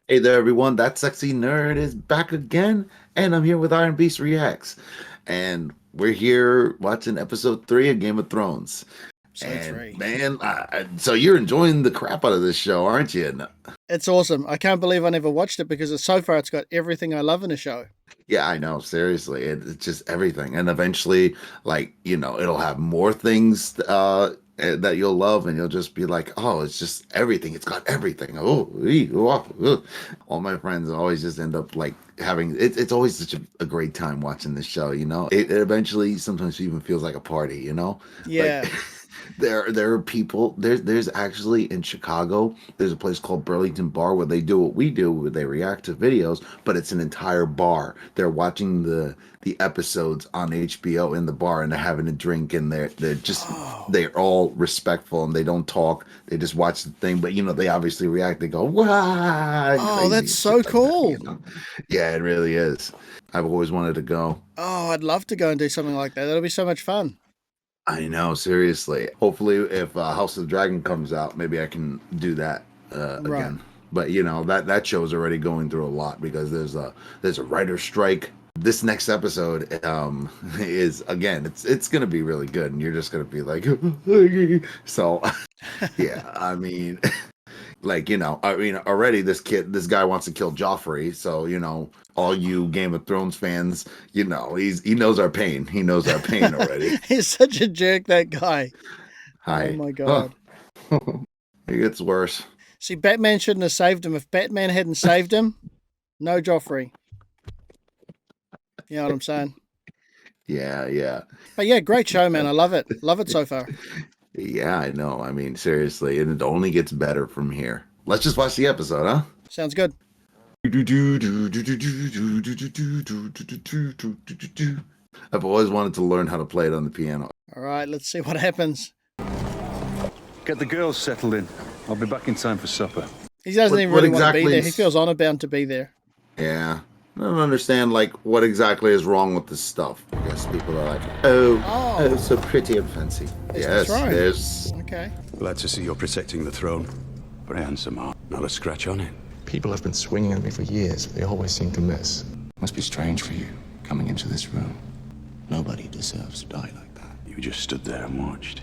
Hey there, everyone. That sexy nerd is back again, and I'm here with Iron Beast Reacts. And we're here watching episode 3 of Game of Thrones. So And three. man, so you're enjoying the crap out of this show, aren't you? It's awesome. I can't believe I never watched it because so far it's got everything I love in a show. Yeah, I know. Seriously, it's just everything. And eventually, it'll have more things that you'll love, and you'll just be like, oh, it's just everything. It's got everything. Oh, all my friends always just end up like having it's always such a great time watching this show, you know. It eventually sometimes even feels like a party, you know? Yeah. Like there are people there's actually in Chicago there's a place called Burlington Bar where they do what we do where they react to videos, but it's an entire bar. They're watching the episodes on HBO in the bar, and they're having a drink, and they're just Oh, they're all respectful, and they don't talk, they just watch the thing, but they obviously react, they go wow and oh, crazy that's and shit so like that, cool. yeah, it really is. I've always wanted to go. Oh, I'd love to go and do something like that. That'll be so much fun. I know, seriously. Hopefully, if House of the Dragon comes out, maybe I can do that Right. again. But that show's already going through a lot because there's a writer strike. This next episode is again, it's gonna be really good, and you're just gonna be like, so yeah. I mean, already this guy wants to kill Joffrey. So all you Game of Thrones fans, he knows our pain. He knows our pain already. He's such a jerk, that guy. Oh Hi. my Huh. God. It gets worse. See, Batman shouldn't have saved him. If Batman hadn't saved him, no Joffrey. You know what I'm saying? Yeah, yeah. But yeah, great show, man. I love it. Love it so far. Yeah, I know. I mean, seriously, and it only gets better from here. Let's just watch the episode, huh? Sounds good. I've always wanted to learn how to play it on the piano. All right, let's see what happens. Get the girls settled in. I'll be back in time for supper. He doesn't What- even what really want to be exactly there. is- He feels honor bound to be there. Yeah. I don't understand, like, what exactly is wrong with this stuff. I guess people are like, oh, so pretty and fancy. Yes, right. there's... Okay. Glad to see you're protecting the throne. Very handsome, Art. Not a scratch on it. People have been swinging at me for years, but they always seem to miss. Must be strange for you, coming into this room. Nobody deserves to die like that. You just stood there and watched.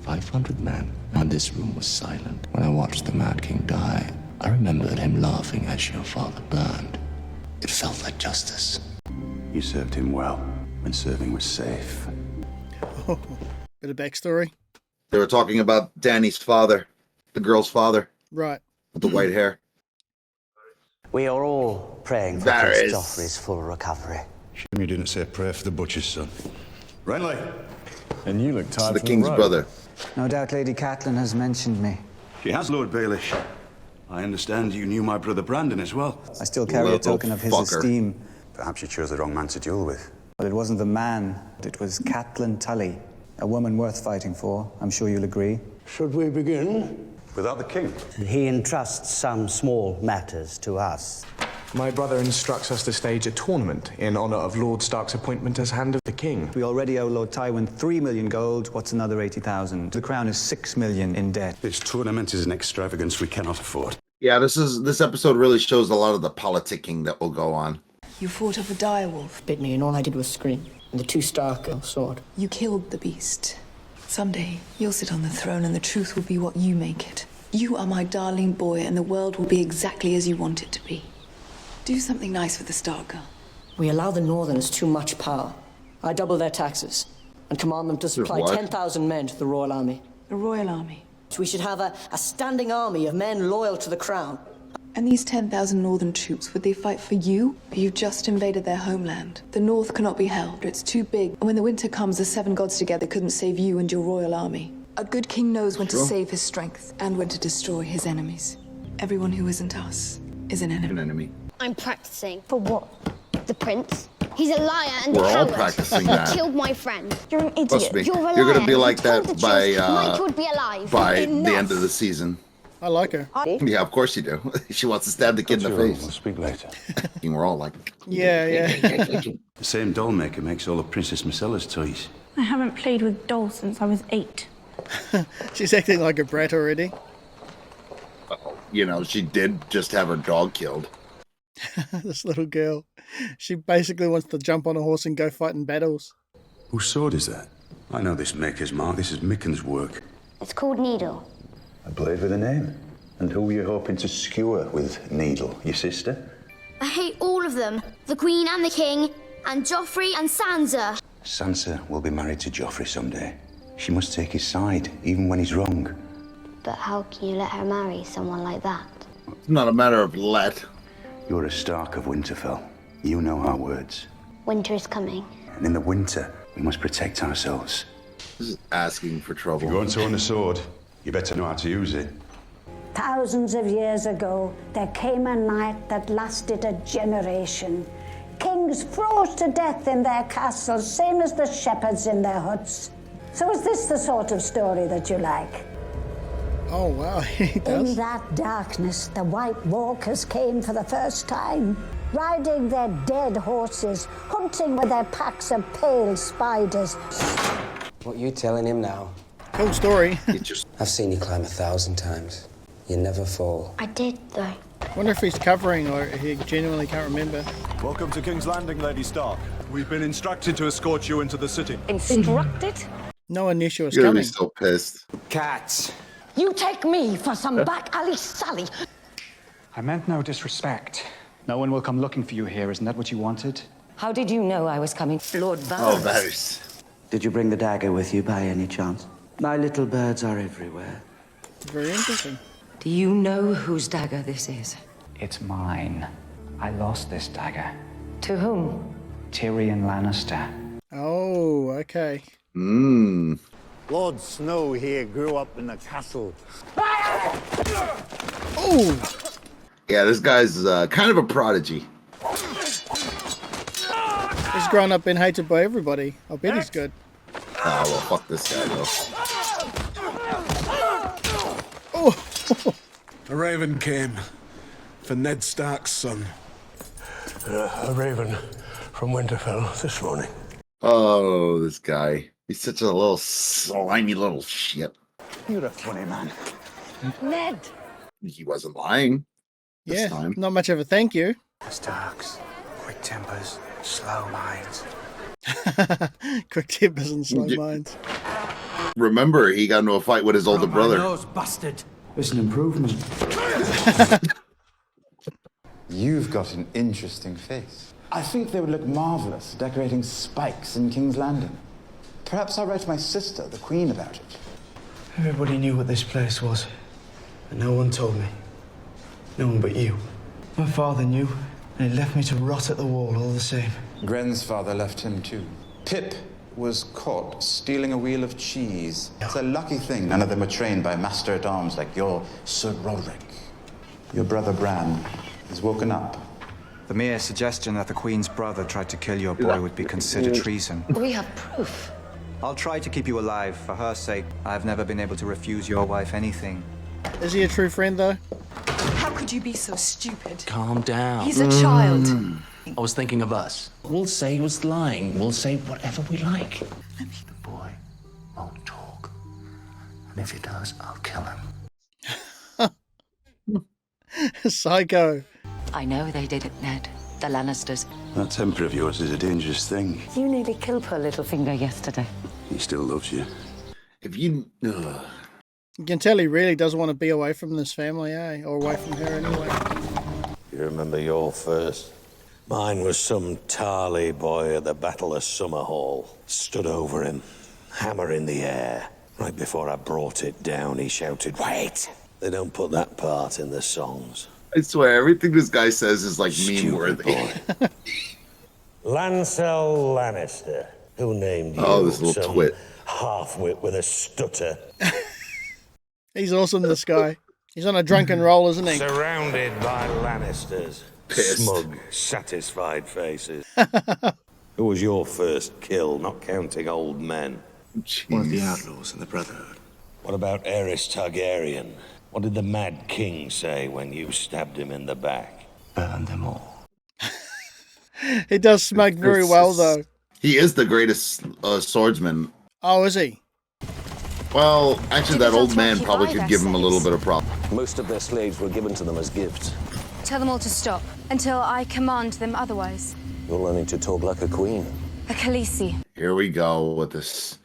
500 men, and this room was silent. When I watched the Mad King die, I remembered him laughing as your father burned. It felt like justice. You served him well when serving was safe. Bit of backstory. They were talking about Danny's father, the girl's father, Right. with the white hair. We are all praying for There Prince is- Joffrey's full recovery. Shame you didn't say a prayer for the butcher's son. Renly! And you look This tired is the from king's road. brother. No doubt Lady Catelyn has mentioned me. She has, Lord Baelish. I understand you knew my brother Brandon as well. I still carry a Little token of his fucker. esteem. Perhaps you chose the wrong man to duel with. But it wasn't the man, it was Catelyn Tully. A woman worth fighting for, I'm sure you'll agree. Should we begin? Without the king. He entrusts some small matters to us. My brother instructs us to stage a tournament in honor of Lord Stark's appointment as Hand of the King. We already owe Lord Tywin 3 million gold. What's another 80,000? The crown is 6 million in debt. This tournament is an extravagance we cannot afford. Yeah, this episode really shows a lot of the politicking that will go on. You fought off a direwolf. Bit me, and all I did was scream. And the two Stark sword. You killed the beast. Someday, you'll sit on the throne and the truth will be what you make it. You are my darling boy, and the world will be exactly as you want it to be. Do something nice for the Stark girl. We allow the Northerners too much power. I double their taxes and command them to supply what? 10,000 men to the Royal Army. The Royal Army. So we should have a standing army of men loyal to the crown. And these 10,000 northern troops, would they fight for you? You've just invaded their homeland. The north cannot be held. It's too big. And when the winter comes, the seven gods together couldn't save you and your royal army. A good king knows when to save his strength and when to destroy his enemies. Everyone who isn't us is an enemy. An enemy. I'm practicing. For what? The prince? He's a liar and We're a all coward. practicing He that. killed my friend. You're an idiot. Trust me, You're a liar. you're gonna be He like told that the by truth. Mike would be alive. the end of Enough. the season. I like her. Yeah, of course you do. She wants to stab the kid in the We'll face. speak later. And we're all like, Yeah, yeah. The same doll maker makes all of Princess Marcella's toys. I haven't played with dolls since I was 8. She's acting like a brat already. you know, she did just have her dog killed. This little girl. She basically wants to jump on a horse and go fight in battles. Whose sword is that? I know this maker's mark. This is Micken's work. It's called Needle. A blade with a name. And who were you hoping to skewer with Needle? Your sister? I hate all of them. The Queen and the King, and Joffrey and Sansa. Sansa will be married to Joffrey someday. She must take his side, even when he's wrong. But how can you let her marry someone like that? It's not a matter of let. You're a Stark of Winterfell. You know our words. Winter is coming. And in the winter, we must protect ourselves. This is asking for trouble. If you're going to own a sword, you better know how to use it. Thousands of years ago, there came a night that lasted a generation. Kings froze to death in their castles, same as the shepherds in their huts. So is this the sort of story that you like? Oh, wow, he does. In that darkness, the White Walkers came for the first time, riding their dead horses, hunting with their packs of pale spiders. What you telling him now? Cool story. I've seen you climb 1,000 times. You never fall. I did, though. I wonder if he's covering or he genuinely can't remember. Welcome to King's Landing, Lady Stark. We've been instructed to escort you into the city. Instructed? No one knew she was You're gonna coming. be so pissed. Cats. You take me for some back alley Sally. I meant no disrespect. No one will come looking for you here. Isn't that what you wanted? How did you know I was coming? Lord Varys. Oh, Varys. Did you bring the dagger with you by any chance? My little birds are everywhere. Very interesting. Do you know whose dagger this is? It's mine. I lost this dagger. To whom? Tyrion Lannister. Oh, okay. Mmm. Lord Snow here grew up in the castle. Oh! Yeah, this guy's kind of a prodigy. He's grown up and hated by everybody. I bet he's good. Oh, well, fuck this guy, though. Oh! A raven came for Ned Stark's son. A raven from Winterfell this morning. Oh, this guy. He's such a little slimy little shit. You're a funny man. Ned. He wasn't lying this Yeah, time. not much of a thank you. Starks, quick tempers, slow minds. Quick tempers and slow minds. Remember, he got into a fight with his older brother. Busted. It's an improvement. You've got an interesting face. I think they would look marvelous decorating spikes in King's Landing. Perhaps I'll write to my sister, the Queen, about it. Everybody knew what this place was, and no one told me. No one but you. My father knew, and he left me to rot at the wall all the same. Gren's father left him too. Pip was caught stealing a wheel of cheese. It's a lucky thing none of them were trained by master-at-arms like your Sir Roderick. Your brother Bran has woken up. The mere suggestion that the Queen's brother tried to kill your boy would be considered treason. We have proof. I'll try to keep you alive. For her sake, I've never been able to refuse your wife anything. Is he a true friend, though? How could you be so stupid? Calm down. He's a child. I was thinking of us. We'll say he was lying. We'll say whatever we like. The boy won't talk. And if he does, I'll kill him. Psycho. I know they did it, Ned. The Lannisters. That temper of yours is a dangerous thing. You nearly killed poor little finger yesterday. He still loves you. If you... You can tell he really does want to be away from this family, eh? Or away from her anyway. You remember your first? Mine was some Tarly boy at the Battle of Summerhall. Stood over him, hammer in the air. Right before I brought it down, he shouted, "Wait!" They don't put that part in the songs. I swear, everything this guy says is like meme-worthy. Lancel Lannister. Who named you? Oh, this little Some twit. half-wit with a stutter. He's awesome, this guy. He's on a drunken roll, isn't he? Surrounded by Lannisters. Pissed. Smug, satisfied faces. Who was your first kill, not counting old men? Jeez. One of the outlaws in the Brotherhood. What about Aerys Targaryen? What did the Mad King say when you stabbed him in the back? Burn them all. He does smoke very well, though. He is the greatest swordsman. Oh, is he? Well, actually, that old man Dothraki probably buy could their give him a little slaves? bit of problem. Most of their slaves were given to them as gifts. Tell them all to stop until I command them otherwise. You're learning to talk like a queen. A Khaleesi. Here we go with this.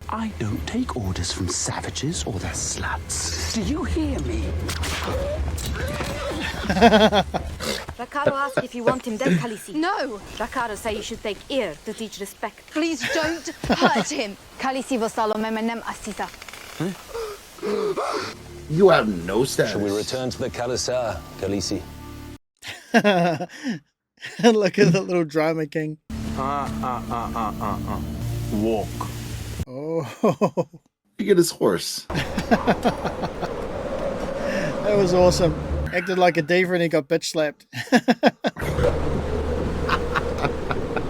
I don't take orders from savages or their sluts. Do you hear me? Rakaro asked if you want him dead, Khaleesi. No! Rakaro say you should take ear to teach respect. Please don't hurt him. Khaleesi vasalo memenem asisa. You have no status. Shall we return to the Khalasar, Khaleesi? Look at the little drama king. Walk. Oh. You get his horse. That was awesome. Acted like a diva and he got bitch slapped.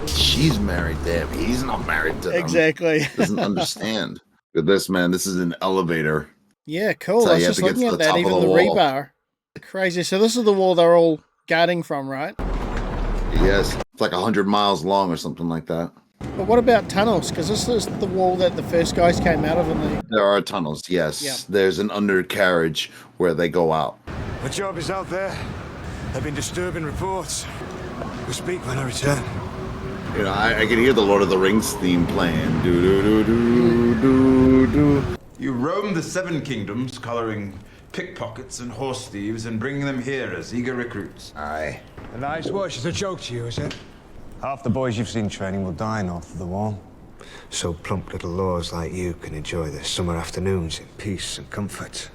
She's married to him. He's not married to them. Exactly. Doesn't understand. Look at this, man. This is an elevator. Yeah, cool. So I was you have just to get looking to at the that, top of even the the wall. rebar. Crazy. So this is the wall they're all guarding from, right? Yes. It's like 100 miles long or something like that. But what about tunnels? Because this is the wall that the first guys came out of in the... There are tunnels, yes. Yeah. There's an undercarriage where they go out. The job is out there. There have been disturbing reports. We'll speak when I return. You know, I can hear the Lord of the Rings theme playing. Do do do do do do. You roam the Seven Kingdoms, collaring pickpockets and horse thieves and bringing them here as eager recruits. Aye. The night's watch is a joke to you, is it? Half the boys you've seen training will die north of the wall. So plump little lords like you can enjoy their summer afternoons in peace and comfort.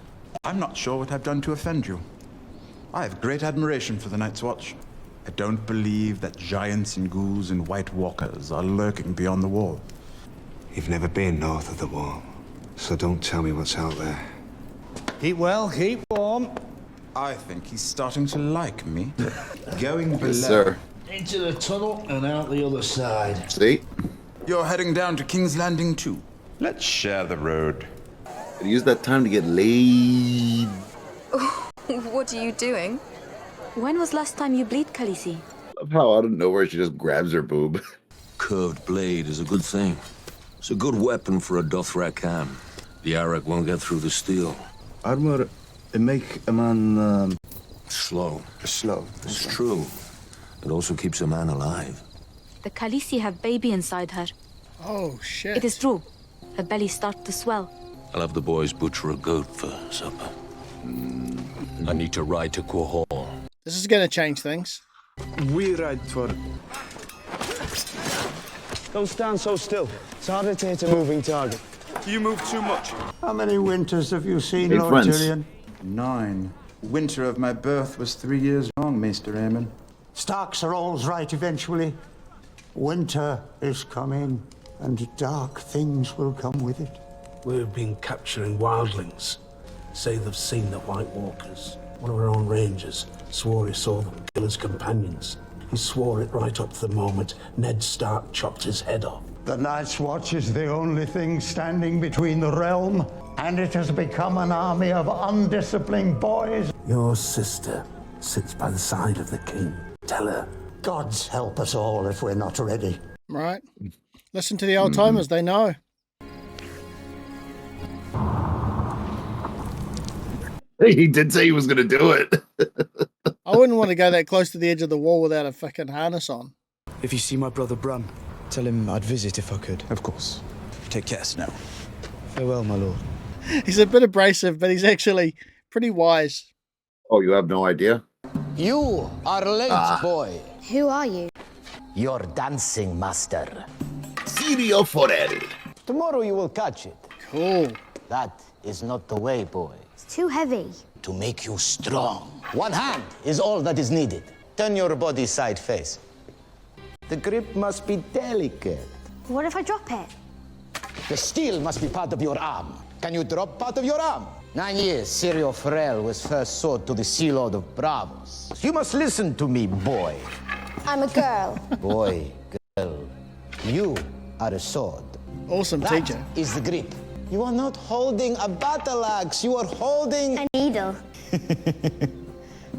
I'm not sure what I've done to offend you. I have great admiration for the Night's Watch. I don't believe that giants and ghouls and white walkers are lurking beyond the wall. You've never been north of the wall, so don't tell me what's out there. Keep well, keep warm. I think he's starting to like me. Going below. Yes, sir. Into the tunnel and out the other side. See? You're heading down to King's Landing too. Let's share the road. Use that time to get laid. What are you doing? When was last time you bleed, Khaleesi? Love how out of nowhere she just grabs her boob. Curved blade is a good thing. It's a good weapon for a Dothraki. The Aryak won't get through the steel. Armor, it make a man, Slow. Slow. It's true. It also keeps a man alive. The Khaleesi have baby inside her. Oh, shit. It is true. Her belly start to swell. I'll have the boys butcher a goat for supper. I need to ride to Quahol. This is going to change things. we ride for... Don't stand so still. It's harder to hit a moving target. You move too much. How many winters have you seen, Hey, Lord friends. Tyrion? 9. Winter of my birth was 3 years long, Maester Aemon. Starks are all's right eventually. Winter is coming, and dark things will come with it. We've been capturing wildlings. Say they've seen the White Walkers. One of our own rangers swore he saw them kill his companions. He swore it right up to the moment Ned Stark chopped his head off. The Night's Watch is the only thing standing between the realm, and it has become an army of undisciplined boys. Your sister sits by the side of the king. Tell her. Gods help us all if we're not ready. Right. Listen to the old timers, they know. He did say he was going to do it. I wouldn't want to go that close to the edge of the wall without a fucking harness on. If you see my brother Bran, tell him I'd visit if I could. Of course. Take care, Snow. Farewell, my lord. He's a bit abrasive, but he's actually pretty wise. Oh, you have no idea? You are late, boy. Who are you? Your dancing master. Sirio Forel. Tomorrow you will catch it. Cool. That is not the way, boy. It's too heavy. To make you strong. One hand is all that is needed. Turn your body side face. The grip must be delicate. What if I drop it? The steel must be part of your arm. Can you drop part of your arm? 9 years, Sirio Farrell was first sold to the Sea Lord of Bravos. You must listen to me, boy. I'm a girl. Boy, girl, you are a sword. Awesome teacher. That is the grip. You are not holding a battle axe, you are holding a needle.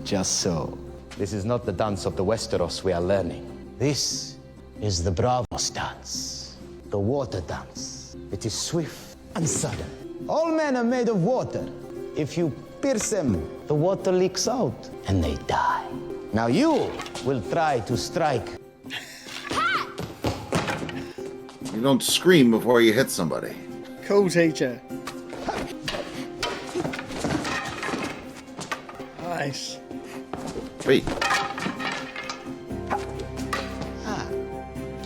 Just so. This is not the dance of the Westeros we are learning. This is the Bravos dance, the water dance. It is swift and sudden. All men are made of water. If you pierce them, the water leaks out and they die. Now you will try to strike. You don't scream before you hit somebody. Cool teacher. Nice. Sweet.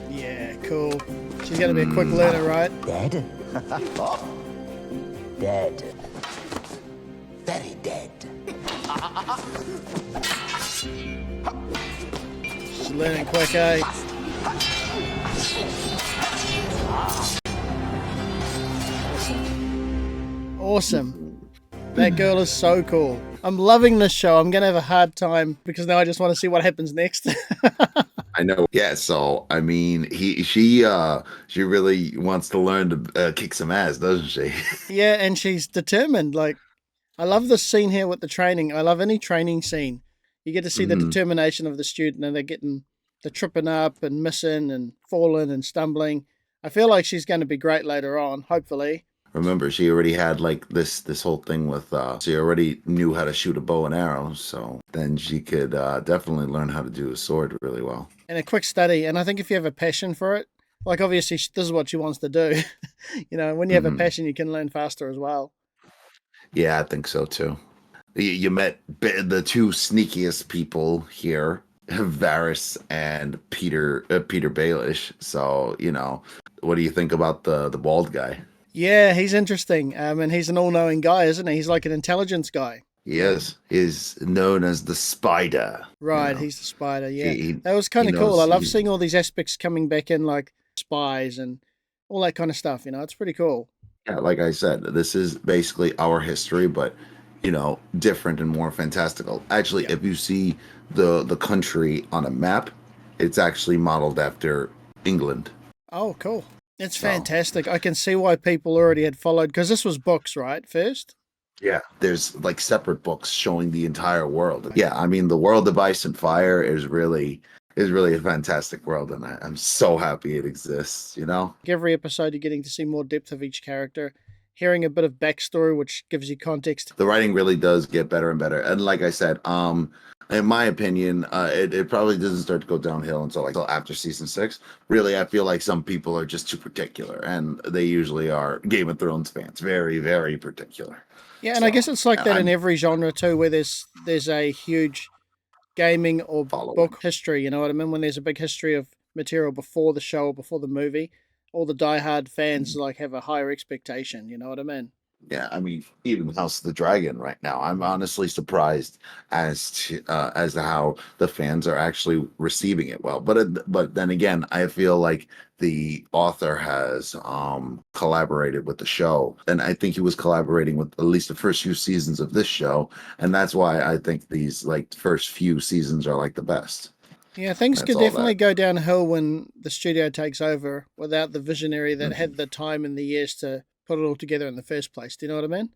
Yeah, cool. She's gonna be a quick learner, right? Dead? Dead. Very dead. She's learning quick, eh? Awesome. That girl is so cool. I'm loving this show. I'm gonna have a hard time because now I just want to see what happens next. I know. Yeah. So I mean, she really wants to learn to kick some ass, doesn't she? Yeah, and she's determined. Like, I love this scene here with the training. I love any training scene. You get to see the determination of the student, and they're tripping up and missing and falling and stumbling. I feel like she's going to be great later on, hopefully. Remember, she already had like this whole thing with she already knew how to shoot a bow and arrow, so then she could definitely learn how to do a sword really well. And a quick study, and I think if you have a passion for it, like obviously this is what she wants to do. You know, when you have a passion, you can learn faster as well. Yeah, I think so too. You met the two sneakiest people here, Varys and Peter Baelish. So you know, what do you think about the bald guy? Yeah, he's interesting. And he's an all-knowing guy, isn't he? He's like an intelligence guy. He is. He's known as the Spider. Right, you know? he's the Spider, yeah. That was kind of cool. I love seeing all these aspects coming back in, like spies and all that kind of stuff, you know? It's pretty cool. Yeah, like I said, this is basically our history, but, you know, different and more fantastical. Actually, if you see the country on a map, it's actually modeled after England. Oh, cool. It's fantastic. I can see why people already had followed, because this was books, right, first? Yeah, there's like separate books showing the entire world. Yeah, I mean, the world of Ice and Fire is really a fantastic world, and I'm so happy it exists, you know? Every episode, you're getting to see more depth of each character, hearing a bit of backstory, which gives you context. The writing really does get better and better. And like I said, in my opinion, it probably doesn't start to go downhill until after season 6. Really, I feel like some people are just too particular, and they usually are Game of Thrones fans. Very, very particular. Yeah, and I guess it's like that in every genre too, where there's a huge gaming or book history, you know what I mean? When there's a big history of material before the show or before the movie, all the diehard fans like have a higher expectation, you know what I mean? Yeah, I mean, even House of the Dragon right now, I'm honestly surprised as to how the fans are actually receiving it well. But then again, I feel like the author has collaborated with the show, and I think he was collaborating with at least the first few seasons of this show, and that's why I think these like first few seasons are like the best. Yeah, things could definitely go downhill when the studio takes over without the visionary that had the time and the years to put it all together in the first place. Do you know what I mean?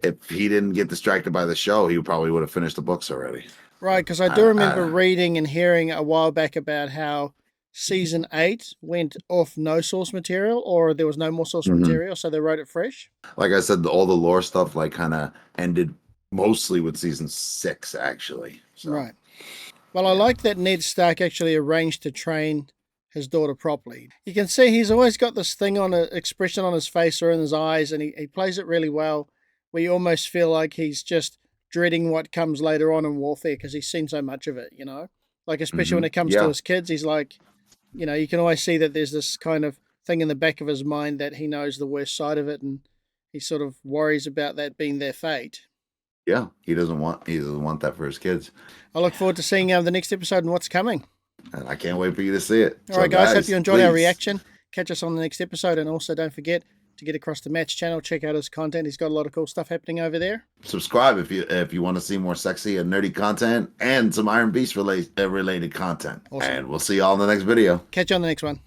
If he didn't get distracted by the show, he probably would have finished the books already. Right, because I do remember reading and hearing a while back about how season 8 went off no source material, or there was no more source material, so they wrote it fresh. Like I said, all the lore stuff like kind of ended mostly with season 6, actually. So. Right. Well, I like that Ned Stark actually arranged to train his daughter properly. You can see he's always got this thing on an expression on his face or in his eyes, and he plays it really well, where you almost feel like he's just dreading what comes later on in warfare because he's seen so much of it, you know? Like, especially when it comes to his kids, he's like, you know, you can always see that there's this kind of thing in the back of his mind that he knows the worst side of it, and he sort of worries about that being their fate. Yeah, he doesn't want that for his kids. I look forward to seeing the next episode and what's coming. And I can't wait for you to see it. All right, guys, hope you enjoyed our reaction. Catch us on the next episode, and also don't forget to get across to Matt's channel. Check out his content. He's got a lot of cool stuff happening over there. Subscribe if you want to see more sexy and nerdy content and some Iron Beast related content. Awesome. And we'll see y'all in the next video. Catch you on the next one.